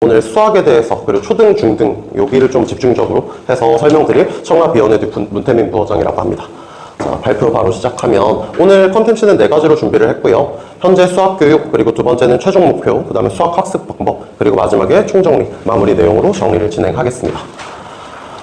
오늘 수학에 대해서 그리고 초등, 중등 여기를 좀 집중적으로 해서 설명드릴 청라비연회대 문태민 부원장이라고 합니다. 자, 발표 바로 시작하면 오늘 컨텐츠는 4가지로 준비를 했고요. 현재 수학교육, 그리고 두 번째는 최종 목표, 그 다음에 수학학습 방법, 그리고 마지막에 총정리, 마무리 내용으로 정리를 진행하겠습니다.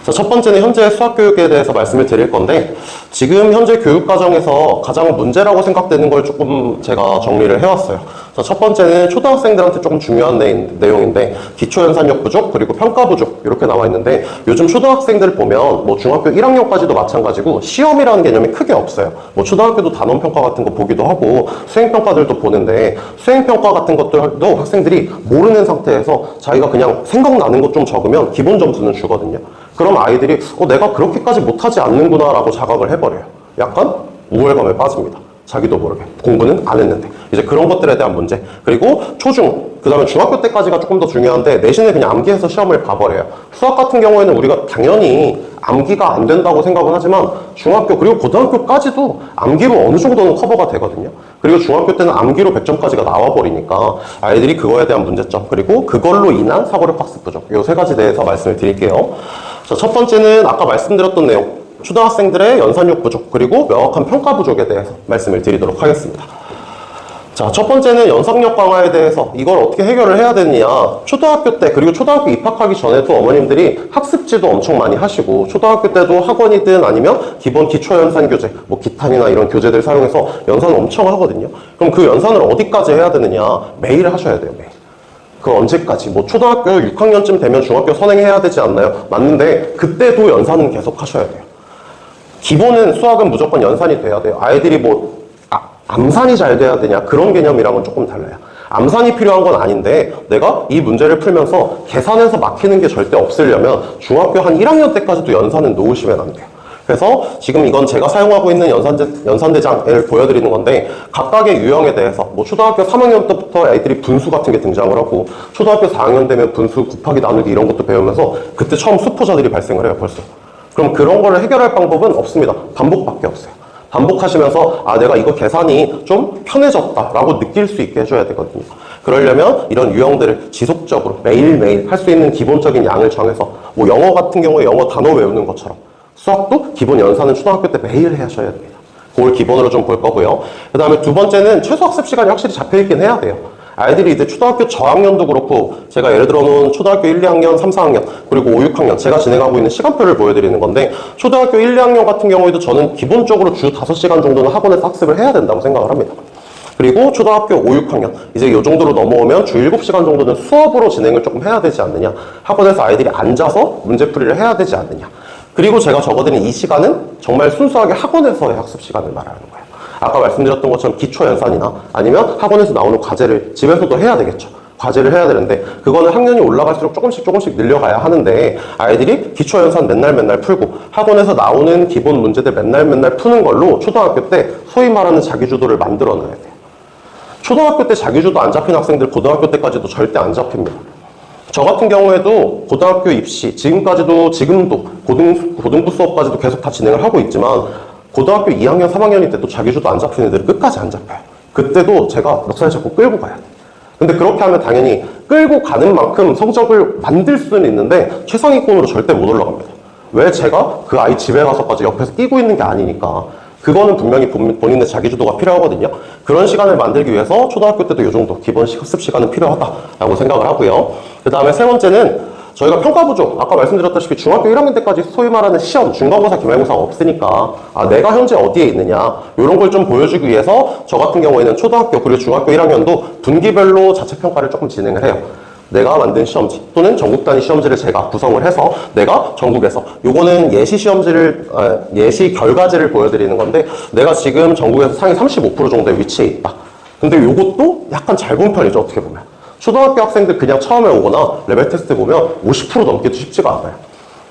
자, 첫 번째는 현재 수학교육에 대해서 말씀을 드릴 건데, 지금 현재 교육과정에서 가장 문제라고 생각되는 걸 조금 제가 정리를 해왔어요. 자, 첫 번째는 초등학생들한테 조금 중요한 내용인데, 기초연산력 부족, 그리고 평가 부족, 이렇게 나와 있는데, 요즘 초등학생들 보면 뭐 중학교 1학년까지도 마찬가지고 시험이라는 개념이 크게 없어요. 뭐 초등학교도 단원평가 같은 거 보기도 하고, 수행평가들도 보는데, 수행평가 같은 것들도 학생들이 모르는 상태에서 자기가 그냥 생각나는 것 좀 적으면 기본 점수는 주거든요. 그럼 아이들이 내가 그렇게까지 못하지 않는구나 라고 자각을 해버려요. 약간 우월감에 빠집니다. 자기도 모르게. 공부는 안 했는데. 이제 그런 것들에 대한 문제. 그리고 초중, 그 다음에 중학교 때까지가 조금 더 중요한데 내신을 그냥 암기해서 시험을 봐버려요. 수학 같은 경우에는 우리가 당연히 암기가 안 된다고 생각은 하지만 중학교 그리고 고등학교까지도 암기로 어느 정도는 커버가 되거든요. 그리고 중학교 때는 암기로 100점까지가 나와버리니까 아이들이 그거에 대한 문제점, 그리고 그걸로 인한 사고력 학습 부족, 이 3가지 대해서 말씀을 드릴게요. 자, 첫 번째는 아까 말씀드렸던 내용, 초등학생들의 연산력 부족, 그리고 명확한 평가 부족에 대해서 말씀을 드리도록 하겠습니다. 자, 첫 번째는 연상력 강화에 대해서 이걸 어떻게 해결을 해야 되느냐. 초등학교 때, 그리고 초등학교 입학하기 전에도 어머님들이 학습지도 엄청 많이 하시고, 초등학교 때도 학원이든 아니면 기본 기초연산 교재, 뭐 기탄이나 이런 교재들 사용해서 연산을 엄청 하거든요. 그럼 그 연산을 어디까지 해야 되느냐. 매일 하셔야 돼요, 매일. 그 언제까지? 뭐 초등학교 6학년쯤 되면 중학교 선행해야 되지 않나요? 맞는데 그때도 연산은 계속 하셔야 돼요. 기본은 수학은 무조건 연산이 돼야 돼요. 아이들이 뭐 암산이 잘 돼야 되냐 그런 개념이랑은 조금 달라요. 암산이 필요한 건 아닌데 내가 이 문제를 풀면서 계산해서 막히는 게 절대 없으려면 중학교 한 1학년 때까지도 연산은 놓으시면 안 돼요. 그래서 지금 이건 제가 사용하고 있는 연산대장을 보여드리는 건데, 각각의 유형에 대해서 뭐 초등학교 3학년 때부터 아이들이 분수 같은 게 등장을 하고, 초등학교 4학년 되면 분수 곱하기 나누기 이런 것도 배우면서 그때 처음 수포자들이 발생을 해요, 벌써. 그럼 그런 거를 해결할 방법은 없습니다. 반복밖에 없어요. 반복하시면서 내가 이거 계산이 좀 편해졌다라고 느낄 수 있게 해줘야 되거든요. 그러려면 이런 유형들을 지속적으로 매일매일 할 수 있는 기본적인 양을 정해서, 뭐 영어 같은 경우에 영어 단어 외우는 것처럼 수학도 기본 연산은 초등학교 때 매일 하셔야 됩니다. 그걸 기본으로 좀 볼 거고요. 그 다음에 두 번째는 최소 학습 시간이 확실히 잡혀있긴 해야 돼요. 아이들이 이제 초등학교 저학년도 그렇고, 제가 예를 들어 놓은 초등학교 1, 2학년, 3, 4학년, 그리고 5, 6학년, 제가 진행하고 있는 시간표를 보여드리는 건데, 초등학교 1, 2학년 같은 경우에도 저는 기본적으로 주 5시간 정도는 학원에서 학습을 해야 된다고 생각을 합니다. 그리고 초등학교 5, 6학년, 이제 이 정도로 넘어오면 주 7시간 정도는 수업으로 진행을 조금 해야 되지 않느냐. 학원에서 아이들이 앉아서 문제풀이를 해야 되지 않느냐. 그리고 제가 적어드린 이 시간은 정말 순수하게 학원에서의 학습 시간을 말하는 거예요. 아까 말씀드렸던 것처럼 기초연산이나 아니면 학원에서 나오는 과제를 집에서도 해야 되겠죠. 과제를 해야 되는데 그거는 학년이 올라갈수록 조금씩 늘려가야 하는데, 아이들이 기초연산 맨날 풀고 학원에서 나오는 기본 문제들 맨날 푸는 걸로 초등학교 때 소위 말하는 자기주도를 만들어 놔야 돼요. 초등학교 때 자기주도 안 잡힌 학생들 고등학교 때까지도 절대 안 잡힙니다. 저 같은 경우에도 고등학교 입시, 지금도 고등부 수업까지도 계속 다 진행을 하고 있지만, 고등학교 2학년, 3학년일 때도 자기주도 안 잡히는 애들이 끝까지 안 잡혀요. 그때도 제가 멱살 잡고 끌고 가야 돼요. 근데 그렇게 하면 당연히 끌고 가는 만큼 성적을 만들 수는 있는데 최상위권으로 절대 못 올라갑니다. 왜? 제가 그 아이 집에 가서까지 옆에서 끼고 있는 게 아니니까. 그거는 분명히 본인의 자기주도가 필요하거든요. 그런 시간을 만들기 위해서 초등학교 때도 이 정도 기본 학습 시간은 필요하다라고 생각을 하고요. 그 다음에 세 번째는 저희가 평가 부족, 아까 말씀드렸다시피 중학교 1학년 때까지 소위 말하는 시험, 중간고사, 기말고사가 없으니까 내가 현재 어디에 있느냐, 이런 걸 좀 보여주기 위해서 저 같은 경우에는 초등학교 그리고 중학교 1학년도 분기별로 자체평가를 조금 진행을 해요. 내가 만든 시험지 또는 전국 단위 시험지를 제가 구성을 해서 내가 전국에서, 요거는 예시 결과지를 보여드리는 건데, 내가 지금 전국에서 상위 35% 정도의 위치에 있다. 근데 요것도 약간 잘 본 편이죠, 어떻게 보면. 초등학교 학생들 그냥 처음에 오거나 레벨 테스트 보면 50% 넘기도 쉽지가 않아요.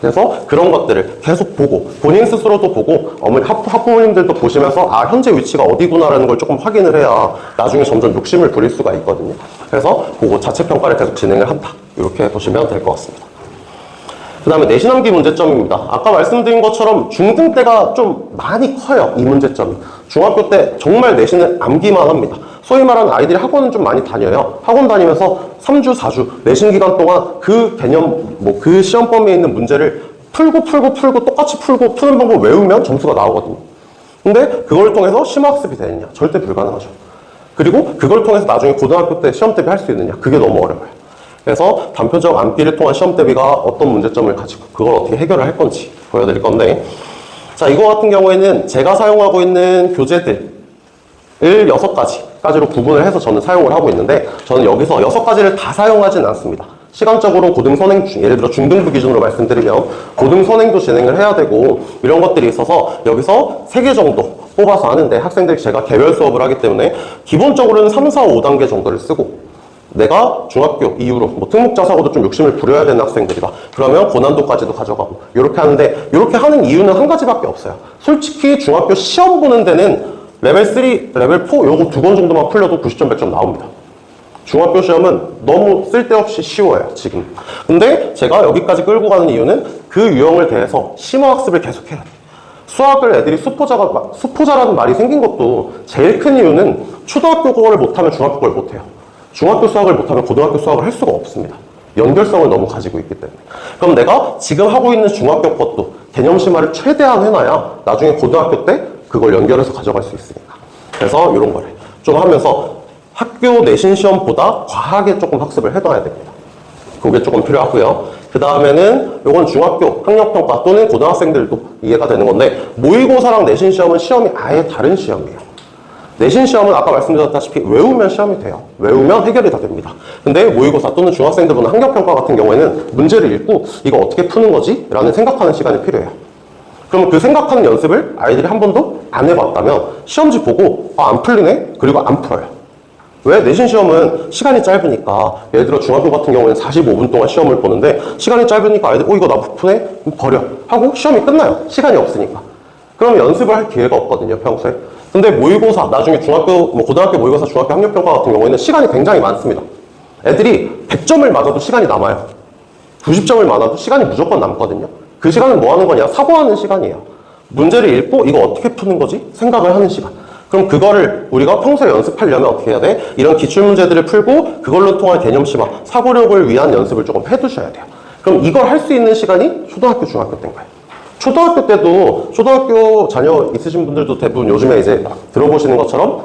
그래서 그런 것들을 계속 보고, 본인 스스로도 보고, 학부모님들도 보시면서 현재 위치가 어디구나라는 걸 조금 확인을 해야 나중에 점점 욕심을 부릴 수가 있거든요. 그래서 보고 자체평가를 계속 진행을 한다. 이렇게 보시면 될 것 같습니다. 그 다음에 내신 암기 문제점입니다. 아까 말씀드린 것처럼 중등 때가 좀 많이 커요, 이 문제점이. 중학교 때 정말 내신을 암기만 합니다. 소위 말하는 아이들이 학원은 좀 많이 다녀요. 학원 다니면서 3주, 4주 내신 기간 동안 그 개념, 그 시험 범위에 있는 문제를 풀고 똑같이 풀고 푸는 방법 외우면 점수가 나오거든요. 근데 그걸 통해서 심화학습이 되느냐? 절대 불가능하죠. 그리고 그걸 통해서 나중에 고등학교 때 시험 대비 할 수 있느냐? 그게 너무 어려워요. 그래서 단표적 암기를 통한 시험 대비가 어떤 문제점을 가지고 그걸 어떻게 해결을 할 건지 보여드릴 건데, 자, 이거 같은 경우에는 제가 사용하고 있는 교재들을 6가지로 구분을 해서 저는 사용을 하고 있는데, 저는 여기서 6가지를 다 사용하진 않습니다. 시간적으로 고등선행, 예를 들어 중등부 기준으로 말씀드리면 고등선행도 진행을 해야 되고 이런 것들이 있어서 여기서 3개 정도 뽑아서 하는데, 학생들이 제가 개별 수업을 하기 때문에 기본적으로는 3, 4, 5단계 정도를 쓰고, 내가 중학교 이후로 특목자사고도 좀 욕심을 부려야 되는 학생들이다. 그러면 고난도까지도 가져가고 이렇게 하는데, 이렇게 하는 이유는 한 가지밖에 없어요. 솔직히 중학교 시험 보는 데는 레벨 3, 레벨 4 요거 2권 정도만 풀려도 90점, 100점 나옵니다. 중학교 시험은 너무 쓸데없이 쉬워요, 지금. 근데 제가 여기까지 끌고 가는 이유는 그 유형을 대해서 심화학습을 계속해야 돼요. 수학을 애들이 수포자라는 말이 생긴 것도 제일 큰 이유는 초등학교 거를 못하면 중학교 걸 못해요. 중학교 수학을 못하면 고등학교 수학을 할 수가 없습니다. 연결성을 너무 가지고 있기 때문에. 그럼 내가 지금 하고 있는 중학교 것도 개념 심화를 최대한 해놔야 나중에 고등학교 때 그걸 연결해서 가져갈 수 있으니까. 그래서 이런 거를 좀 하면서 학교 내신 시험보다 과하게 조금 학습을 해둬야 됩니다. 그게 조금 필요하고요. 그 다음에는 이건 중학교 학력평가 또는 고등학생들도 이해가 되는 건데, 모의고사랑 내신 시험은 시험이 아예 다른 시험이에요. 내신 시험은 아까 말씀드렸다시피 외우면 시험이 돼요. 외우면 해결이 다 됩니다. 근데 모의고사 또는 중학생들 보는 학력평가 같은 경우에는 문제를 읽고 이거 어떻게 푸는 거지? 라는 생각하는 시간이 필요해요. 그러면 그 생각하는 연습을 아이들이 한 번도 안 해봤다면 시험지 보고 안 풀리네? 그리고 안 풀어요. 왜? 내신 시험은 시간이 짧으니까. 예를 들어 중학교 같은 경우에는 45분 동안 시험을 보는데 시간이 짧으니까 아이들 이거 나 못 푸네? 버려. 하고 시험이 끝나요. 시간이 없으니까. 그러면 연습을 할 기회가 없거든요, 평소에. 근데 모의고사, 나중에 중학교, 고등학교 모의고사, 중학교 학력평가 같은 경우에는 시간이 굉장히 많습니다. 애들이 100점을 맞아도 시간이 남아요. 90점을 맞아도 시간이 무조건 남거든요. 그 시간은 뭐 하는 거냐? 사고하는 시간이에요. 문제를 읽고 이거 어떻게 푸는 거지? 생각을 하는 시간. 그럼 그거를 우리가 평소에 연습하려면 어떻게 해야 돼? 이런 기출문제들을 풀고 그걸로 통한 개념 심화, 사고력을 위한 연습을 조금 해두셔야 돼요. 그럼 이걸 할 수 있는 시간이 초등학교, 중학교 때인 거예요. 초등학교 때도, 초등학교 자녀 있으신 분들도 대부분 요즘에 이제 들어보시는 것처럼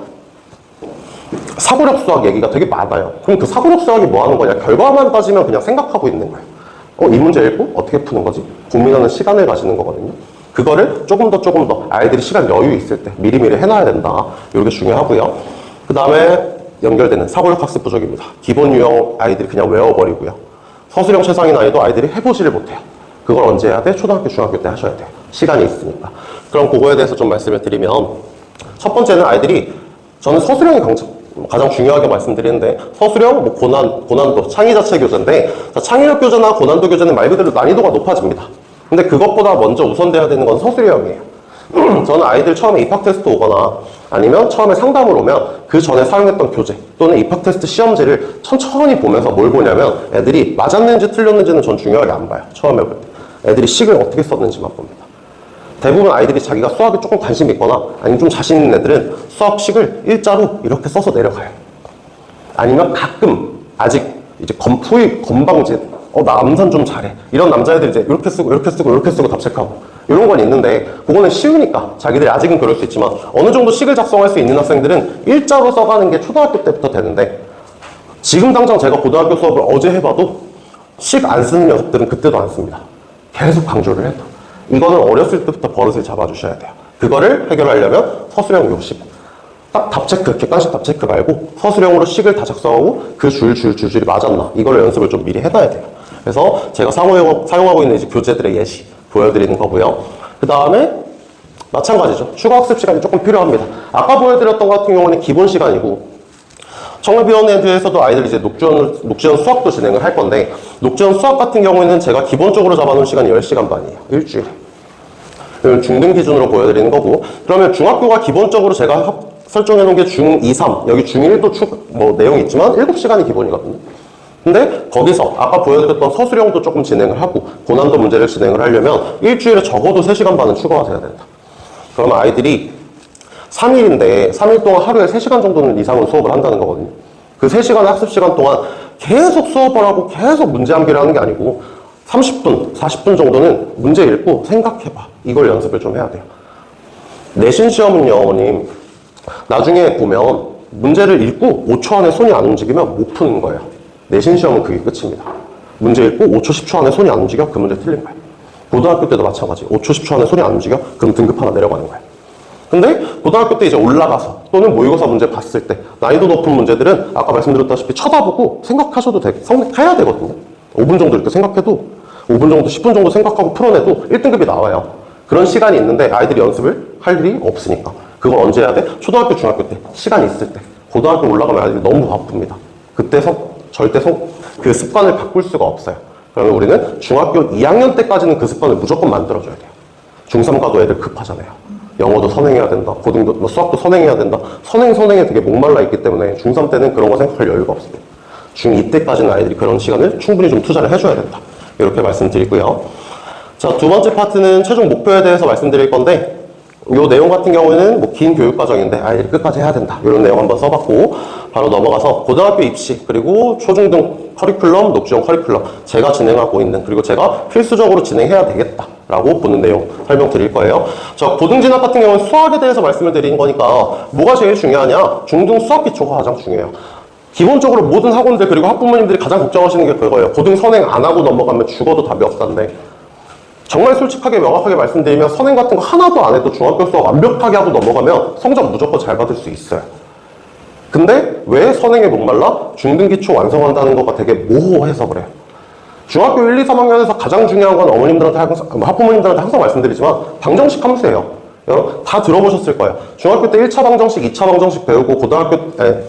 사고력 수학 얘기가 되게 많아요. 그럼 그 사고력 수학이 뭐 하는 거냐? 결과만 따지면 그냥 생각하고 있는 거예요. 이 문제 읽고 어떻게 푸는 거지? 고민하는 시간을 가지는 거거든요. 그거를 조금 더 아이들이 시간 여유 있을 때 미리미리 해놔야 된다. 이게 중요하고요. 그 다음에 연결되는 사고력 학습 부족입니다. 기본 유형 아이들이 그냥 외워버리고요. 서술형 최상위 난이도 아이들이 해보지를 못해요. 그걸 언제 해야 돼? 초등학교, 중학교 때 하셔야 돼요. 시간이 있으니까. 그럼 그거에 대해서 좀 말씀을 드리면, 첫 번째는 아이들이, 저는 서술형이 가장 중요하게 말씀드리는데, 서술형, 고난도, 창의 자체 교재인데, 창의력 교재나 고난도 교재는 말 그대로 난이도가 높아집니다. 근데 그것보다 먼저 우선돼야 되는 건 서술형이에요. 저는 아이들 처음에 입학 테스트 오거나 아니면 처음에 상담을 오면 그 전에 사용했던 교재 또는 입학 테스트 시험지를 천천히 보면서 뭘 보냐면, 애들이 맞았는지 틀렸는지는 전 중요하게 안 봐요. 처음에 볼 때. 애들이 식을 어떻게 썼는지만 봅니다. 대부분 아이들이 자기가 수학에 조금 관심이 있거나 아니면 좀 자신 있는 애들은 수학 식을 일자로 이렇게 써서 내려가요. 아니면 가끔 아직 이제 건방진, 나 암산 좀 잘해. 이런 남자애들이 이제 이렇게 쓰고 답 체크하고 이런 건 있는데, 그거는 쉬우니까 자기들이 아직은 그럴 수 있지만 어느 정도 식을 작성할 수 있는 학생들은 일자로 써가는 게 초등학교 때부터 되는데, 지금 당장 제가 고등학교 수업을 어제 해봐도 식 안 쓰는 녀석들은 그때도 안 씁니다. 계속 강조를 해도. 이거는 어렸을 때부터 버릇을 잡아주셔야 돼요. 그거를 해결하려면 서술형 60. 딱 답 체크, 객관식 답 체크 말고 서술형으로 식을 다 작성하고 그 줄이 맞았나? 이걸 연습을 좀 미리 해놔야 돼요. 그래서 제가 사용하고 있는 이제 교재들의 예시 보여드리는 거고요. 그 다음에 마찬가지죠. 추가 학습 시간이 조금 필요합니다. 아까 보여드렸던 것 같은 경우는 기본 시간이고, 청라비원에서도 아이들 이제 녹지원 수학도 진행을 할 건데, 녹지원 수학 같은 경우에는 제가 기본적으로 잡아놓은 시간이 10시간 반이에요. 일주일에. 중등 기준으로 보여드리는 거고, 그러면 중학교가 기본적으로 제가 설정해놓은 게 중 2, 3, 여기 중 1도 내용이 있지만 7시간이 기본이거든요. 근데 거기서 아까 보여드렸던 서술형도 조금 진행을 하고 고난도 문제를 진행을 하려면 일주일에 적어도 3시간 반은 추가가 돼야 된다. 그러면 아이들이 3일인데 3일 동안 하루에 3시간 정도는 이상은 수업을 한다는 거거든요. 그 3시간의 학습 시간 동안 계속 수업을 하고 계속 문제 암기를 하는 게 아니고 30분, 40분 정도는 문제 읽고 생각해봐. 이걸 연습을 좀 해야 돼요. 내신 시험은요, 어머님, 나중에 보면 문제를 읽고 5초 안에 손이 안 움직이면 못 푸는 거예요. 내신 시험은 그게 끝입니다. 문제 읽고 5초, 10초 안에 손이 안 움직여? 그 문제 틀린 거예요. 고등학교 때도 마찬가지. 5초, 10초 안에 손이 안 움직여? 그럼 등급 하나 내려가는 거예요. 근데 고등학교 때 이제 올라가서 또는 모의고사 문제 봤을 때 난이도 높은 문제들은 아까 말씀드렸다시피 쳐다보고 생각하셔도 되고 해야 되거든요. 5분 정도 이렇게 생각해도 5분 정도, 10분 정도 생각하고 풀어내도 1등급이 나와요. 그런 시간이 있는데 아이들이 연습을 할 일이 없으니까. 그걸 언제 해야 돼? 초등학교, 중학교 때. 시간이 있을 때. 고등학교 올라가면 아이들이 너무 바쁩니다. 그때 절대 그 습관을 바꿀 수가 없어요. 그러면 우리는 중학교 2학년 때까지는 그 습관을 무조건 만들어줘야 돼요. 중3 가도 애들 급하잖아요. 영어도 선행해야 된다. 고등도, 수학도 선행해야 된다. 선행에 되게 목말라 있기 때문에 중3 때는 그런 거 생각할 여유가 없습니다. 중2 때까지는 아이들이 그런 시간을 충분히 좀 투자를 해줘야 된다. 이렇게 말씀드리고요. 자, 두 번째 파트는 최종 목표에 대해서 말씀드릴 건데 이 내용 같은 경우에는 뭐 긴 교육과정인데 아이들이 끝까지 해야 된다. 이런 내용 한번 써봤고 바로 넘어가서 고등학교 입시 그리고 초중등 커리큘럼, 녹지형 커리큘럼 제가 진행하고 있는 그리고 제가 필수적으로 진행해야 되겠다라고 보는 내용 설명드릴 거예요. 자, 고등진학 같은 경우는 수학에 대해서 말씀을 드리는 거니까 뭐가 제일 중요하냐? 중등 수학 기초가 가장 중요해요. 기본적으로 모든 학원들 그리고 학부모님들이 가장 걱정하시는 게 그거예요. 고등 선행 안 하고 넘어가면 죽어도 답이 없다는데 정말 솔직하게 명확하게 말씀드리면 선행 같은 거 하나도 안 해도 중학교 수학 완벽하게 하고 넘어가면 성적 무조건 잘 받을 수 있어요. 근데 왜 선행에 목말라? 중등 기초 완성한다는 거가 되게 모호해서 그래요. 중학교 1, 2, 3학년에서 가장 중요한 건 어머님들한테 학부모님들한테 항상 말씀드리지만 방정식 함수예요. 여러분 다 들어보셨을 거예요. 중학교 때 1차 방정식, 2차 방정식 배우고 고등학교 때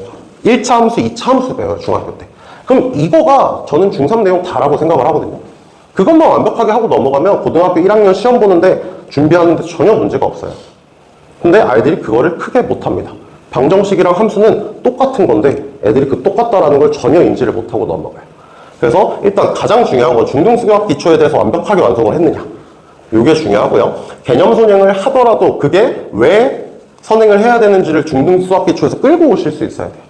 1차 함수, 2차 함수 배워요. 중학교 때. 그럼 이거가 저는 중3 내용 다라고 생각을 하거든요. 그것만 완벽하게 하고 넘어가면 고등학교 1학년 시험 보는데 준비하는데 전혀 문제가 없어요. 근데 아이들이 그거를 크게 못합니다. 방정식이랑 함수는 똑같은 건데 애들이 그 똑같다라는 걸 전혀 인지를 못하고 넘어가요. 그래서 일단 가장 중요한 건 중등수학 기초에 대해서 완벽하게 완성을 했느냐. 이게 중요하고요. 개념 선행을 하더라도 그게 왜 선행을 해야 되는지를 중등수학 기초에서 끌고 오실 수 있어야 돼요.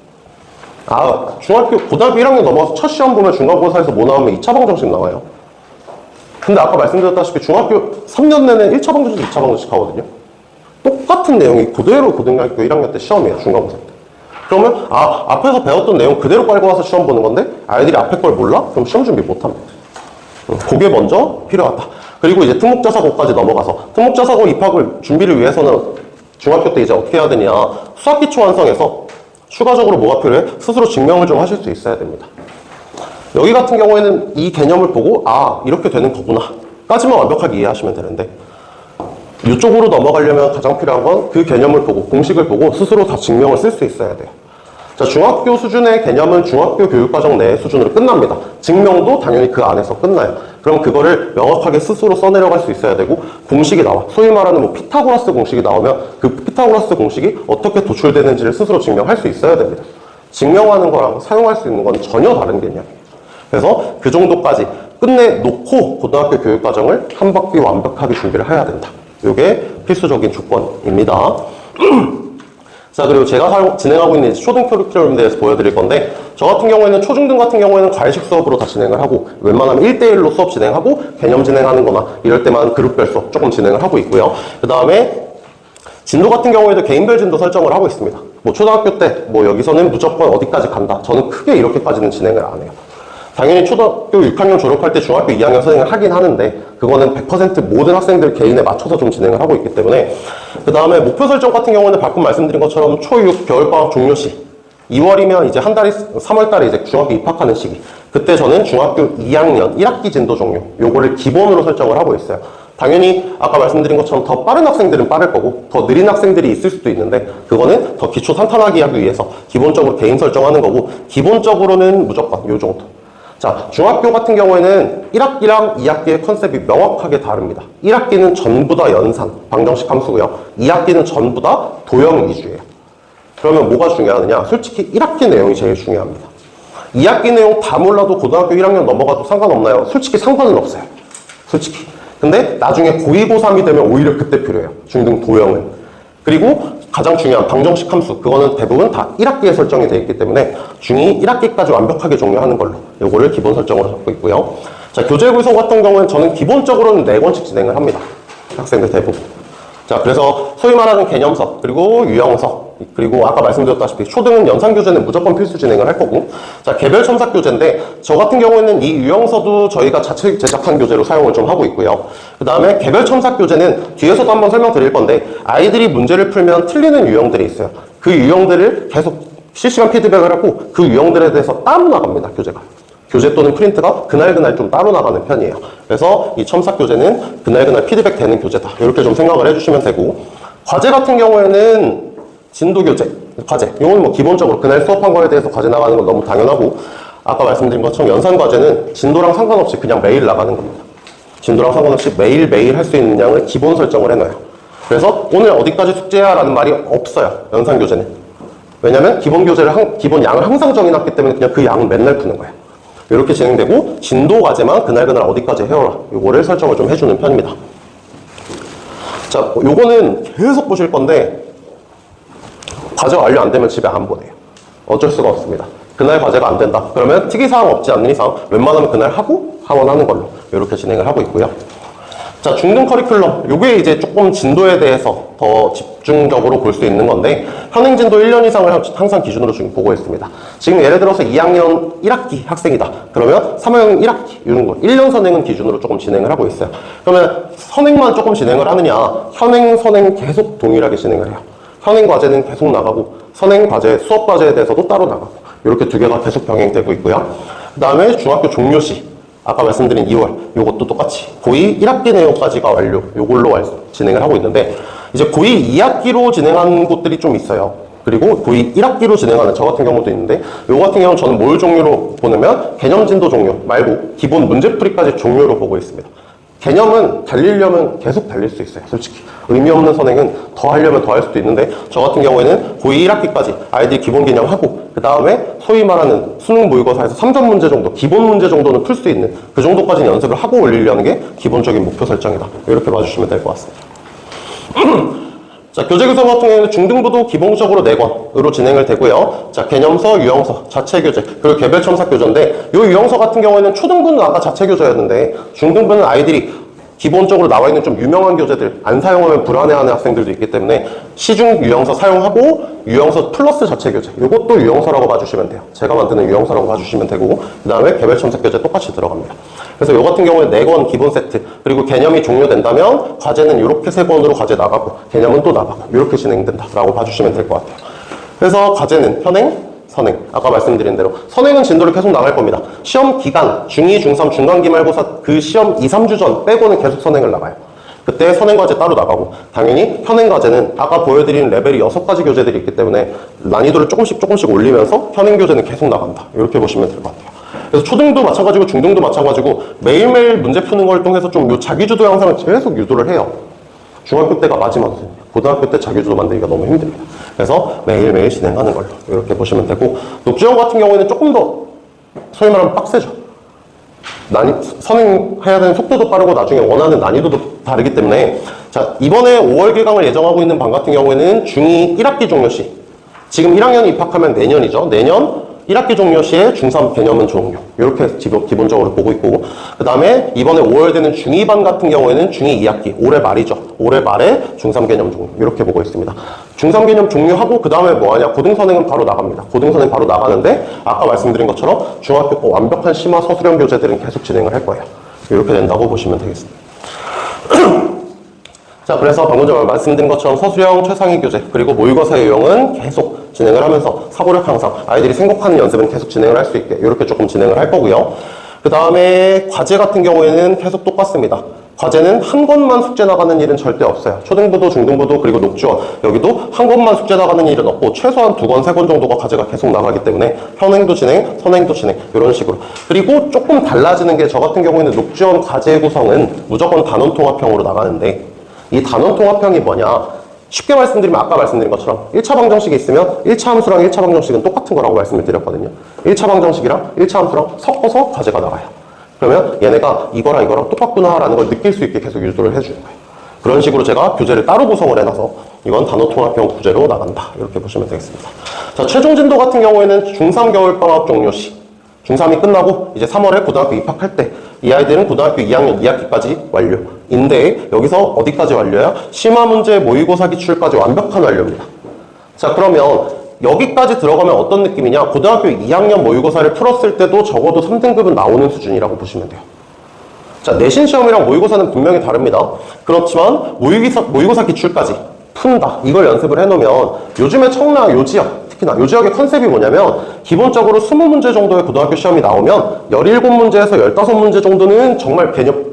고등학교 1학년 넘어가서 첫 시험 보면 중간고사에서 뭐 나오면 2차 방정식 나와요. 근데 아까 말씀드렸다시피 중학교 3년 내내 1차 방정식, 2차 방정식 하거든요. 똑같은 내용이 그대로 고등학교 1학년 때 시험이에요. 중간고사 때. 그러면 앞에서 배웠던 내용 그대로 깔고 와서 시험 보는 건데 아이들이 앞에 걸 몰라? 그럼 시험 준비 못합니다. 그게 먼저 필요하다. 그리고 이제 특목자사고까지 넘어가서 특목자사고 입학을 준비를 위해서는 중학교 때 이제 어떻게 해야 되냐. 수학기초 완성해서 추가적으로 뭐가 필요해? 스스로 증명을 좀 하실 수 있어야 됩니다. 여기 같은 경우에는 이 개념을 보고 이렇게 되는 거구나 까지만 완벽하게 이해하시면 되는데 이쪽으로 넘어가려면 가장 필요한 건 그 개념을 보고 공식을 보고 스스로 다 증명을 쓸 수 있어야 돼요. 자, 중학교 수준의 개념은 중학교 교육과정 내 수준으로 끝납니다. 증명도 당연히 그 안에서 끝나요. 그럼 그거를 명확하게 스스로 써내려갈 수 있어야 되고 공식이 나와. 소위 말하는 뭐 피타고라스 공식이 나오면 그 피타고라스 공식이 어떻게 도출되는지를 스스로 증명할 수 있어야 됩니다. 증명하는 거랑 사용할 수 있는 건 전혀 다른 개념이에요. 그래서 그 정도까지 끝내놓고 고등학교 교육과정을 한 바퀴 완벽하게 준비를 해야 된다. 이게 필수적인 조건입니다. 자, 그리고 제가 진행하고 있는 초등 커리큘럼에 대해서 보여드릴 건데 저 같은 경우에는 초중등 같은 경우에는 과외식 수업으로 다 진행을 하고 웬만하면 1대1로 수업 진행하고 개념 진행하는 거나 이럴 때만 그룹별 수업 조금 진행을 하고 있고요. 그 다음에 진도 같은 경우에도 개인별 진도 설정을 하고 있습니다. 뭐 초등학교 때 뭐 여기서는 무조건 어디까지 간다. 저는 크게 이렇게까지는 진행을 안 해요. 당연히 초등학교 6학년 졸업할 때 중학교 2학년 선행을 하긴 하는데 그거는 100% 모든 학생들 개인에 맞춰서 좀 진행을 하고 있기 때문에 그 다음에 목표 설정 같은 경우는 방금 말씀드린 것처럼 초6 겨울방학 종료 시 2월이면 이제 한 달이 3월 달에 이제 중학교 입학하는 시기 그때 저는 중학교 2학년 1학기 진도 종료 요거를 기본으로 설정을 하고 있어요. 당연히 아까 말씀드린 것처럼 더 빠른 학생들은 빠를 거고 더 느린 학생들이 있을 수도 있는데 그거는 더 기초 탄탄하게 하기 위해서 기본적으로 개인 설정하는 거고 기본적으로는 무조건 요 정도. 자, 중학교 같은 경우에는 1학기랑 2학기의 컨셉이 명확하게 다릅니다. 1학기는 전부 다 연산, 방정식 함수고요. 2학기는 전부 다 도형 위주예요. 그러면 뭐가 중요하느냐? 솔직히 1학기 내용이 제일 중요합니다. 2학기 내용 다 몰라도 고등학교 1학년 넘어가도 상관없나요? 솔직히 상관은 없어요. 솔직히. 근데 나중에 고2, 고3이 되면 오히려 그때 필요해요. 중등 도형은. 그리고 가장 중요한 방정식 함수, 그거는 대부분 다 1학기에 설정이 되어 있기 때문에 중2 1학기까지 완벽하게 종료하는 걸로 요거를 기본 설정으로 잡고 있고요. 자, 교재 구성 같은 경우는 저는 기본적으로는 4권씩 진행을 합니다. 학생들 대부분. 자, 그래서 소위 말하는 개념서, 그리고 유형서, 그리고 아까 말씀드렸다시피 초등은 연산교재는 무조건 필수 진행을 할 거고, 자, 개별 첨삭 교재인데 저 같은 경우에는 이 유형서도 저희가 자체 제작한 교재로 사용을 좀 하고 있고요. 그 다음에 개별 첨삭 교재는 뒤에서도 한번 설명드릴 건데 아이들이 문제를 풀면 틀리는 유형들이 있어요. 그 유형들을 계속 실시간 피드백을 하고 그 유형들에 대해서 따로 나갑니다, 교재가. 교재 또는 프린트가 그날그날 좀 따로 나가는 편이에요. 그래서 이 첨삭 교재는 그날그날 피드백 되는 교재다, 이렇게 좀 생각을 해주시면 되고, 과제 같은 경우에는 진도 교재, 과제, 이건 뭐 기본적으로 그날 수업한 거에 대해서 과제 나가는 건 너무 당연하고, 아까 말씀드린 것처럼 연산 과제는 진도랑 상관없이 그냥 매일 나가는 겁니다. 진도랑 상관없이 매일매일 할 수 있는 양을 기본 설정을 해놔요. 그래서 오늘 어디까지 숙제야 라는 말이 없어요, 연산 교재는. 왜냐면 기본 교재를 기본 양을 항상 정해놨기 때문에 그냥 그 양은 맨날 푸는 거예요. 이렇게 진행되고, 진도 과제만 그날 어디까지 해오라, 요거를 설정을 좀 해주는 편입니다. 자, 요거는 계속 보실 건데 과제가 완료 안 되면 집에 안 보내요. 어쩔 수가 없습니다. 그날 과제가 안 된다 그러면 특이사항 없지 않는 이상 웬만하면 그날 하고 하원하는 걸로 이렇게 진행을 하고 있고요. 자, 중등 커리큘럼, 요게 이제 조금 진도에 대해서 더 집중적으로 볼 수 있는 건데, 현행 진도 1년 이상을 항상 기준으로 지금 보고 있습니다. 지금 예를 들어서 2학년 1학기 학생이다 그러면 3학년 1학기 이런 거 1년 선행은 기준으로 조금 진행을 하고 있어요. 그러면 선행만 조금 진행을 하느냐, 현행, 선행 계속 동일하게 진행을 해요. 현행 과제는 계속 나가고 선행 과제, 수업 과제에 대해서도 따로 나가고, 이렇게 두 개가 계속 병행되고 있고요. 그 다음에 중학교 종료시, 아까 말씀드린 2월, 요것도 똑같이 고2 1학기 내용까지가 완료, 요걸로 진행을 하고 있는데, 이제 고2 2학기로 진행하는 곳들이 좀 있어요. 그리고 고2 1학기로 진행하는 저 같은 경우도 있는데, 요 같은 경우는 저는 뭘 종류로 보냐면 개념 진도 종료 말고 기본 문제풀이까지 종료로 보고 있습니다. 개념은 달리려면 계속 달릴 수 있어요, 솔직히. 의미 없는 선행은 더 하려면 더 할 수도 있는데, 저 같은 경우에는 고2 1학기까지 아이들이 기본 개념 하고, 그 다음에 소위 말하는 수능 모의고사에서 3점 문제 정도, 기본 문제 정도는 풀 수 있는 그 정도까지는 연습을 하고 올리려는 게 기본적인 목표 설정이다, 이렇게 봐주시면 될 것 같습니다. 자, 교재 구성 같은 경우에는 중등부도 기본적으로 4권으로 진행을 되고요. 자, 개념서, 유형서, 자체 교재, 그리고 개별 첨삭 교재인데, 이 유형서 같은 경우에는 초등부는 아까 자체 교재였는데, 중등부는 아이들이 기본적으로 나와 있는 좀 유명한 교재들 안 사용하면 불안해하는 학생들도 있기 때문에 시중 유형서 사용하고 유형서 플러스 자체 교재, 이것도 유형서라고 봐주시면 돼요. 제가 만드는 유형서라고 봐주시면 되고, 그 다음에 개별 첨삭 교재 똑같이 들어갑니다. 그래서 이 같은 경우에 4권 기본 세트, 그리고 개념이 종료된다면 과제는 이렇게 3권으로 과제 나가고 개념은 또 나가고 이렇게 진행된다라고 봐주시면 될 것 같아요. 그래서 과제는 현행, 선행, 아까 말씀드린 대로 선행은 진도를 계속 나갈 겁니다. 시험 기간, 중2, 중3, 중간 기말고사 그 시험 2, 3주 전 빼고는 계속 선행을 나가요. 그때 선행 과제 따로 나가고, 당연히 현행 과제는 아까 보여드린 레벨이 6가지 교재들이 있기 때문에 난이도를 조금씩 올리면서 현행 교재는 계속 나간다, 이렇게 보시면 될 것 같아요. 그래서 초등도 마찬가지고 중등도 마찬가지고 매일매일 문제 푸는 걸 통해서 좀 요 자기주도 양상을 계속 유도를 해요. 중학교 때가 마지막이에요. 고등학교 때 자기주도 만들기가 너무 힘듭니다. 그래서 매일매일 진행하는 걸로 이렇게 보시면 되고, 녹지원 같은 경우에는 조금 더 소위 말하면 빡세죠. 선행해야 되는 속도도 빠르고 나중에 원하는 난이도도 다르기 때문에, 자, 이번에 5월 개강을 예정하고 있는 반 같은 경우에는 중2 1학기 종료 시, 지금 1학년 입학하면 내년이죠. 내년 1학기 종료 시에 중3 개념은 종료, 이렇게 기본적으로 보고 있고, 그 다음에 이번에 5월 되는 중2반 같은 경우에는 중2 2학기, 올해 말이죠. 올해 말에 중3 개념 종료, 이렇게 보고 있습니다. 중3 개념 종료하고 그 다음에 뭐하냐, 고등선행은 바로 나갑니다. 고등선행 바로 나가는데 아까 말씀드린 것처럼 중학교 완벽한 심화 서술형 교재들은 계속 진행을 할 거예요. 이렇게 된다고 보시면 되겠습니다. 자, 그래서 방금 전에 말씀드린 것처럼 서술형 최상위 교재, 그리고 모의고사 유형은 계속 진행을 하면서 사고력 향상, 아이들이 생각하는 연습은 계속 진행을 할 수 있게 이렇게 조금 진행을 할 거고요. 그 다음에 과제 같은 경우에는 계속 똑같습니다. 과제는 한 권만 숙제 나가는 일은 절대 없어요. 초등부도 중등부도 그리고 녹지원, 여기도 한 권만 숙제 나가는 일은 없고 최소한 2권, 3권 정도가 과제가 계속 나가기 때문에 현행도 진행, 선행도 진행, 이런 식으로. 그리고 조금 달라지는 게, 저 같은 경우에는 녹지원 과제 구성은 무조건 단원 통합형으로 나가는데, 이 단원 통합형이 뭐냐, 쉽게 말씀드리면 아까 말씀드린 것처럼 1차 방정식이 있으면 1차 함수랑 1차 방정식은 똑같은 거라고 말씀을 드렸거든요. 1차 방정식이랑 1차 함수랑 섞어서 과제가 나가요. 그러면 얘네가 이거랑 똑같구나 라는 걸 느낄 수 있게 계속 유도를 해주는 거예요. 그런 식으로 제가 교재를 따로 구성을 해놔서 이건 단어통합형 구제로 나간다. 이렇게 보시면 되겠습니다. 자, 최종 진도 같은 경우에는 중3 겨울방학 종료 시, 중3이 끝나고 이제 3월에 고등학교 입학할 때 이 아이들은 고등학교 2학년 2학기까지 완료인데 여기서 어디까지 완료야? 심화 문제 모의고사 기출까지 완벽한 완료입니다. 자, 그러면 여기까지 들어가면 어떤 느낌이냐? 고등학교 2학년 모의고사를 풀었을 때도 적어도 3등급은 나오는 수준이라고 보시면 돼요. 자, 내신 시험이랑 모의고사는 분명히 다릅니다. 그렇지만 모의고사 기출까지 푼다. 이걸 연습을 해놓으면 요즘에 청라 요지역, 특히나 요지역의 컨셉이 뭐냐면 기본적으로 20문제 정도의 고등학교 시험이 나오면 17문제에서 15문제 정도는 정말 개념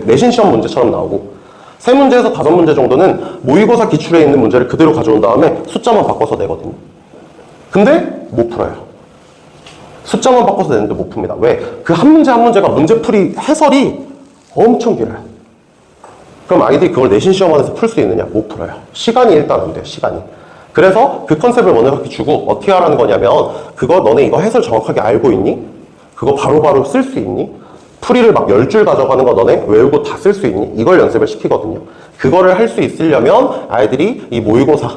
내신 시험 문제처럼 나오고 3문제에서 5문제 정도는 모의고사 기출에 있는 문제를 그대로 가져온 다음에 숫자만 바꿔서 내거든요. 근데 못 풀어요. 숫자만 바꿔서 내는데 못 풉니다. 왜? 그 한 문제 한 문제가 문제풀이 해설이 엄청 길어요. 그럼 아이들이 그걸 내신 시험 안에서 풀 수 있느냐? 못 풀어요. 시간이 일단 안 돼요. 시간이. 그래서 그 컨셉을 너네한테 주고 어떻게 하라는 거냐면 그거 너네 이거 해설 정확하게 알고 있니? 그거 바로바로 쓸 수 있니? 풀이를 막 10줄 가져가는 거 너네 외우고 다 쓸 수 있니? 이걸 연습을 시키거든요. 그거를 할 수 있으려면 아이들이 이 모의고사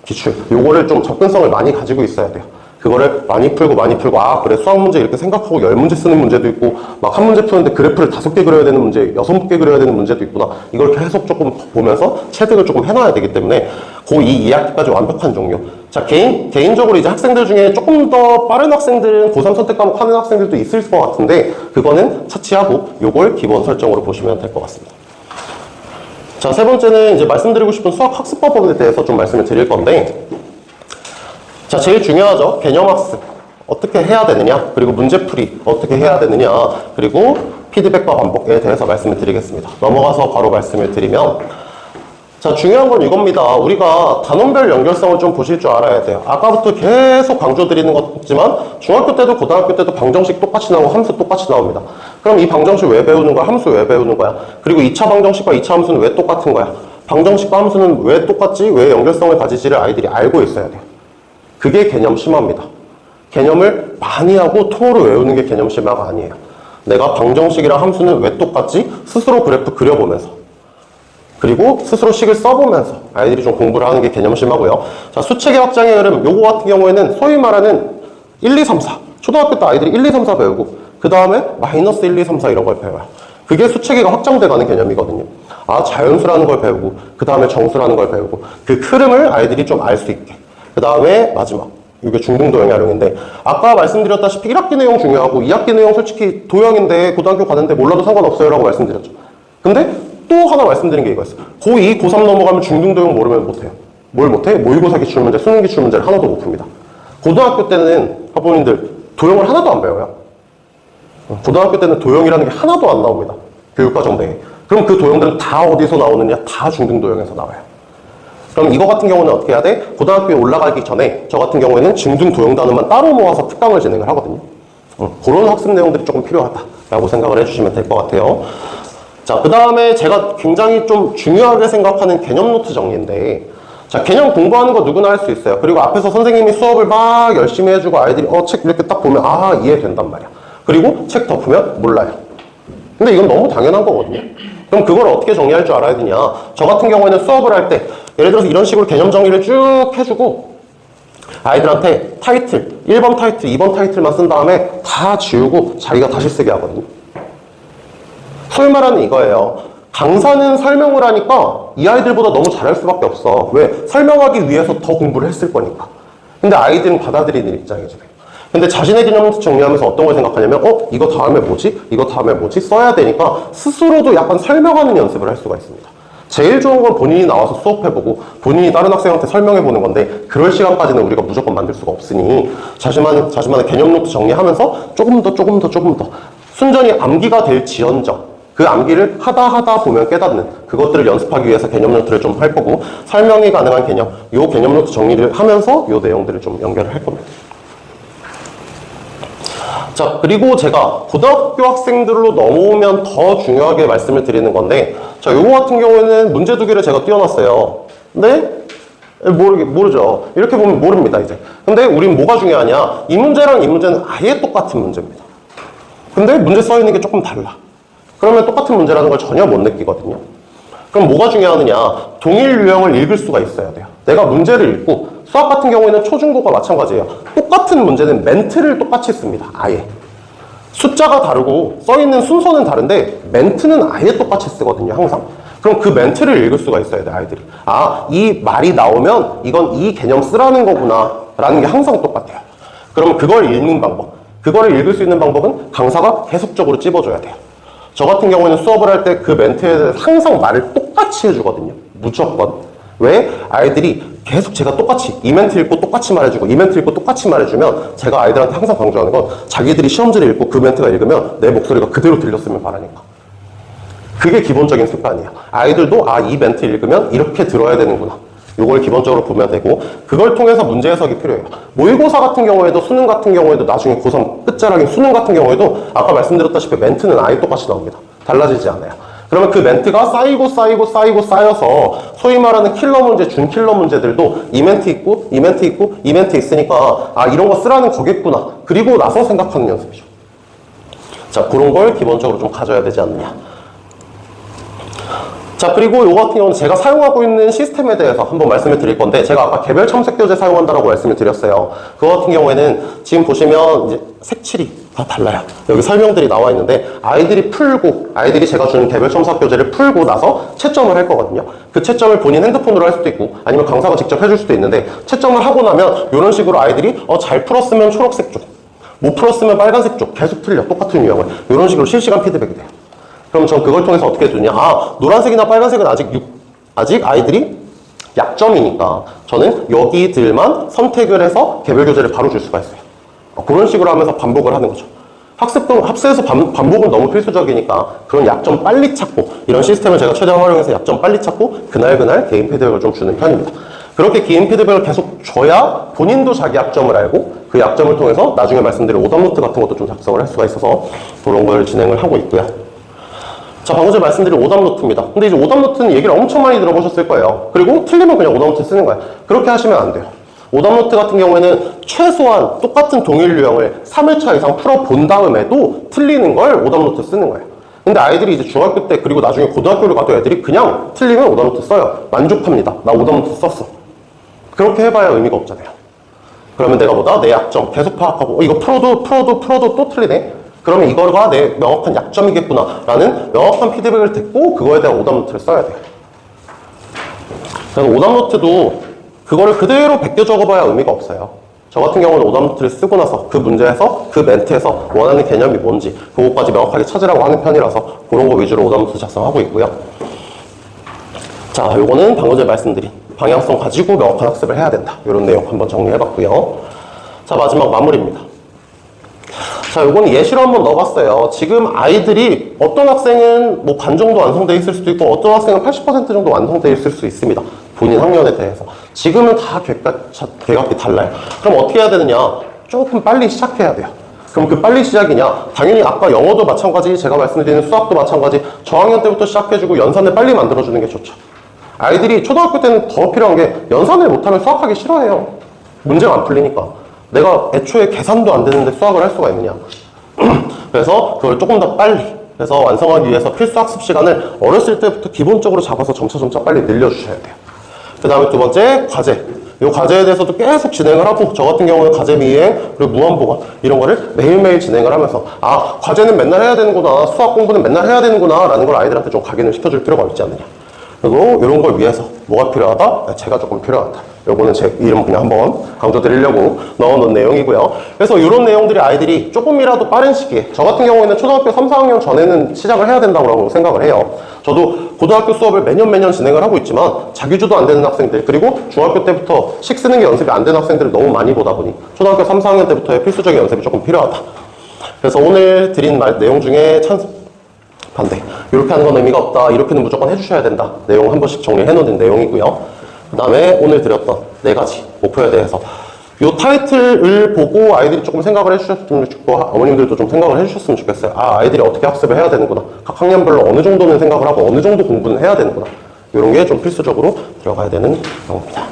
기출 요거를 좀 접근성을 많이 가지고 있어야 돼요. 그거를 많이 풀고 아 그래 수학 문제 이렇게 생각하고 10문제 쓰는 문제도 있고 막 한 문제 푸는데 그래프를 5개 그려야 되는 문제 6개 그려야 되는 문제도 있구나. 이걸 계속 조금 보면서 체득을 조금 해놔야 되기 때문에 고2 2학기까지 완벽한 종료. 자, 개인적으로 이제 학생들 중에 조금 더 빠른 학생들은 고3 선택 과목 하는 학생들도 있을 것 같은데 그거는 차치하고 요걸 기본 설정으로 보시면 될 것 같습니다. 자, 세 번째는 이제 말씀드리고 싶은 수학 학습법에 대해서 좀 말씀을 드릴 건데 자, 제일 중요하죠. 개념학습. 어떻게 해야 되느냐, 그리고 문제풀이 어떻게 해야 되느냐, 그리고 피드백과 반복에 대해서 말씀을 드리겠습니다. 넘어가서 바로 말씀을 드리면 자, 중요한 건 이겁니다. 우리가 단원별 연결성을 좀 보실 줄 알아야 돼요. 아까부터 계속 강조드리는 거지만 중학교 때도 고등학교 때도 방정식 똑같이 나오고 함수 똑같이 나옵니다. 그럼 이 방정식 왜 배우는 거야? 함수 왜 배우는 거야? 그리고 2차 방정식과 2차 함수는 왜 똑같은 거야? 방정식과 함수는 왜 똑같지? 왜 연결성을 가지지를 아이들이 알고 있어야 돼요. 그게 개념 심화입니다. 개념을 많이 하고 통으로 외우는 게 개념 심화가 아니에요. 내가 방정식이랑 함수는 왜 똑같지? 스스로 그래프 그려보면서 그리고 스스로 식을 써보면서 아이들이 좀 공부를 하는 게 개념 심화고요. 자, 수체계 확장의 흐름 요거 같은 경우에는 소위 말하는 1, 2, 3, 4 초등학교 때 아이들이 1, 2, 3, 4 배우고 그 다음에 마이너스 1, 2, 3, 4 이런 걸 배워요. 그게 수체계가 확장돼가는 개념이거든요. 아, 자연수라는 걸 배우고 그 다음에 정수라는 걸 배우고 그 흐름을 아이들이 좀 알 수 있게. 그 다음에 마지막 이게 중등도형 활용인데 아까 말씀드렸다시피 1학기 내용 중요하고 2학기 내용 솔직히 도형인데 고등학교 가는데 몰라도 상관없어요 라고 말씀드렸죠. 근데 또 하나 말씀드린 게 이거였어요. 고2, 고3 넘어가면 중등도형 모르면 못해요. 뭘 못해? 모의고사 기출문제, 수능 기출문제를 하나도 못 풉니다. 고등학교 때는 학부모님들 도형을 하나도 안 배워요. 고등학교 때는 도형이라는 게 하나도 안 나옵니다. 교육과정대에. 그럼 그 도형들은 다 어디서 나오느냐? 다 중등도형에서 나와요. 그럼 이거 같은 경우는 어떻게 해야 돼? 고등학교에 올라가기 전에 저 같은 경우에는 중등 도형 단원만 따로 모아서 특강을 진행을 하거든요. 그런 학습 내용들이 조금 필요하다라고 생각을 해주시면 될 것 같아요. 자, 그 다음에 제가 굉장히 좀 중요하게 생각하는 개념 노트 정리인데 자, 개념 공부하는 거 누구나 할 수 있어요. 그리고 앞에서 선생님이 수업을 막 열심히 해주고 아이들이 책 이렇게 딱 보면 아, 이해된단 말이야. 그리고 책 덮으면 몰라요. 근데 이건 너무 당연한 거거든요. 그럼 그걸 어떻게 정리할 줄 알아야 되냐. 저 같은 경우에는 수업을 할 때 예를 들어서 이런 식으로 개념 정리를 쭉 해주고 아이들한테 타이틀, 1번 타이틀, 2번 타이틀만 쓴 다음에 다 지우고 자기가 다시 쓰게 하거든요. 소위 말하는 이거예요. 강사는 설명을 하니까 이 아이들보다 너무 잘할 수밖에 없어. 왜? 설명하기 위해서 더 공부를 했을 거니까. 근데 아이들은 받아들이는 입장이지. 근데 자신의 개념 정리하면서 어떤 걸 생각하냐면 이거 다음에 뭐지? 이거 다음에 뭐지? 써야 되니까 스스로도 약간 설명하는 연습을 할 수가 있습니다. 제일 좋은 건 본인이 나와서 수업해보고 본인이 다른 학생한테 설명해보는 건데 그럴 시간까지는 우리가 무조건 만들 수가 없으니 자신만의 개념 노트 정리하면서 조금 더 순전히 암기가 될 지연정 그 암기를 하다 보면 깨닫는 그것들을 연습하기 위해서 개념 노트를 좀 할 거고 설명이 가능한 개념 요 개념 노트 정리를 하면서 요 내용들을 좀 연결을 할 겁니다. 자, 그리고 제가 고등학교 학생들로 넘어오면 더 중요하게 말씀을 드리는 건데 자, 요거 같은 경우에는 문제 두 개를 제가 띄워놨어요. 근데 모르죠. 이렇게 보면 모릅니다, 이제. 근데 우린 뭐가 중요하냐? 이 문제랑 이 문제는 아예 똑같은 문제입니다. 근데 문제 써있는 게 조금 달라. 그러면 똑같은 문제라는 걸 전혀 못 느끼거든요. 그럼 뭐가 중요하느냐? 동일 유형을 읽을 수가 있어야 돼요. 내가 문제를 읽고 수학 같은 경우에는 초중고가 마찬가지예요. 똑같은 문제는 멘트를 똑같이 씁니다. 아예. 숫자가 다르고 써있는 순서는 다른데 멘트는 아예 똑같이 쓰거든요. 항상. 그럼 그 멘트를 읽을 수가 있어야 돼, 아이들이. 아, 이 말이 나오면 이건 이 개념 쓰라는 거구나 라는 게 항상 똑같아요. 그러면 그걸 읽는 방법, 그거를 읽을 수 있는 방법은 강사가 계속적으로 찝어줘야 돼요. 저 같은 경우에는 수업을 할 때 그 멘트에 대해서 항상 말을 똑같이 해주거든요. 무조건. 왜? 아이들이 계속 제가 똑같이 이 멘트 읽고 똑같이 말해주고 이 멘트 읽고 똑같이 말해주면 제가 아이들한테 항상 강조하는 건 자기들이 시험지를 읽고 그 멘트가 읽으면 내 목소리가 그대로 들렸으면 바라니까. 그게 기본적인 습관이에요. 아이들도 아, 이 멘트 읽으면 이렇게 들어야 되는구나. 요걸 기본적으로 보면 되고 그걸 통해서 문제 해석이 필요해요. 모의고사 같은 경우에도 수능 같은 경우에도 나중에 고3 끝자락인 수능 같은 경우에도 아까 말씀드렸다시피 멘트는 아예 똑같이 나옵니다. 달라지지 않아요. 그러면 그 멘트가 쌓여서 소위 말하는 킬러 문제, 준킬러 문제들도 이 멘트 있고 이 멘트 있고 이 멘트 있으니까 아, 이런 거 쓰라는 거겠구나. 그리고 나서 생각하는 연습이죠. 자, 그런 걸 기본적으로 좀 가져야 되지 않느냐. 자, 그리고 이거 같은 경우는 제가 사용하고 있는 시스템에 대해서 한번 말씀을 드릴 건데 제가 아까 개별 첨삭 교재 사용한다라고 말씀을 드렸어요. 그거 같은 경우에는 지금 보시면 이제 색칠이 다 달라요. 여기 설명들이 나와 있는데 아이들이 제가 주는 개별 첨삭 교재를 풀고 나서 채점을 할 거거든요. 그 채점을 본인 핸드폰으로 할 수도 있고 아니면 강사가 직접 해줄 수도 있는데 채점을 하고 나면 이런 식으로 아이들이 잘 풀었으면 초록색 쪽, 못 풀었으면 빨간색 쪽 계속 틀려. 똑같은 유형을. 이런 식으로 실시간 피드백이 돼요. 그럼 전 그걸 통해서 어떻게 해주냐? 아, 노란색이나 빨간색은 아직 아이들이 약점이니까 저는 여기들만 선택을 해서 개별 교재를 바로 줄 수가 있어요. 그런 식으로 하면서 반복을 하는 거죠. 학습에서 반복은 너무 필수적이니까 그런 약점 빨리 찾고 이런 시스템을 제가 최대한 활용해서 약점 빨리 찾고 그날 개인 피드백을 좀 주는 편입니다. 그렇게 개인 피드백을 계속 줘야 본인도 자기 약점을 알고 그 약점을 통해서 나중에 말씀드린 오답노트 같은 것도 좀 작성을 할 수가 있어서 그런 걸 진행을 하고 있고요. 자, 방금 전에 말씀드린 오답노트입니다. 근데 이제 오답노트는 얘기를 엄청 많이 들어보셨을 거예요. 그리고 틀리면 그냥 오답노트 쓰는 거예요. 그렇게 하시면 안 돼요. 오답노트 같은 경우에는 최소한 똑같은 동일 유형을 3회차 이상 풀어본 다음에도 틀리는 걸 오답노트 쓰는 거예요. 근데 아이들이 이제 중학교 때 그리고 나중에 고등학교를 가도 애들이 그냥 틀리면 오답노트 써요. 만족합니다. 나 오답노트 썼어. 그렇게 해봐야 의미가 없잖아요. 그러면 내가 뭐다? 내 약점 계속 파악하고 이거 풀어도 또 틀리네? 그러면 이거가 내 명확한 약점이겠구나 라는 명확한 피드백을 듣고 그거에 대한 오답노트를 써야 돼요. 그래서 오답노트도 그거를 그대로 베껴 적어봐야 의미가 없어요. 저 같은 경우는 오답노트를 쓰고 나서 그 문제에서 그 멘트에서 원하는 개념이 뭔지 그것까지 명확하게 찾으라고 하는 편이라서 그런 거 위주로 오답노트 작성하고 있고요. 자, 요거는 방금 전에 말씀드린 방향성 가지고 명확한 학습을 해야 된다. 이런 내용 한번 정리해봤고요. 자, 마지막 마무리입니다. 자, 요건 예시로 한번 넣어봤어요. 지금 아이들이 어떤 학생은 뭐 반 정도 완성되어 있을 수도 있고 어떤 학생은 80% 정도 완성되어 있을 수 있습니다. 본인 학년에 대해서. 지금은 다 개각이 달라요. 그럼 어떻게 해야 되느냐? 조금 빨리 시작해야 돼요. 그럼 그 빨리 시작이냐? 당연히 아까 영어도 마찬가지, 제가 말씀드리는 수학도 마찬가지, 저학년 때부터 시작해주고 연산을 빨리 만들어주는 게 좋죠. 아이들이 초등학교 때는 더 필요한 게 연산을 못하면 수학하기 싫어해요. 문제가 안 풀리니까. 내가 애초에 계산도 안 되는데 수학을 할 수가 있느냐. 그래서 그걸 조금 더 빨리 그래서 완성하기 위해서 필수 학습 시간을 어렸을 때부터 기본적으로 잡아서 점차 빨리 늘려주셔야 돼요. 그 다음에 두 번째, 과제. 이 과제에 대해서도 계속 진행을 하고 저 같은 경우는 과제 미행 그리고 무한보관 이런 거를 매일매일 진행을 하면서 아, 과제는 맨날 해야 되는구나, 수학 공부는 맨날 해야 되는구나 라는 걸 아이들한테 좀 각인을 시켜줄 필요가 있지 않느냐. 그리고 이런 걸 위해서 뭐가 필요하다? 제가 조금 필요하다. 요거는 제 이름 그냥 한번 강조드리려고 넣어놓은 내용이고요. 그래서 이런 내용들이 아이들이 조금이라도 빠른 시기에 저 같은 경우에는 초등학교 3, 4학년 전에는 시작을 해야 된다고 생각을 해요. 저도 고등학교 수업을 매년 진행을 하고 있지만 자기주도 안 되는 학생들 그리고 중학교 때부터 식 쓰는 게 연습이 안 되는 학생들을 너무 많이 보다 보니 초등학교 3, 4학년 때부터의 필수적인 연습이 조금 필요하다. 그래서 오늘 드린 내용 중에 반대. 이렇게 하는 건 의미가 없다. 이렇게는 무조건 해주셔야 된다. 내용 한 번씩 정리해 놓은 내용이고요. 그 다음에 오늘 드렸던 4가지 목표에 대해서 이 타이틀을 보고 아이들이 조금 생각을 해주셨으면 좋겠고 어머님들도 좀 생각을 해주셨으면 좋겠어요. 아, 아이들이 어떻게 학습을 해야 되는구나. 각 학년별로 어느 정도는 생각을 하고 어느 정도 공부는 해야 되는구나. 이런 게 좀 필수적으로 들어가야 되는 내용입니다.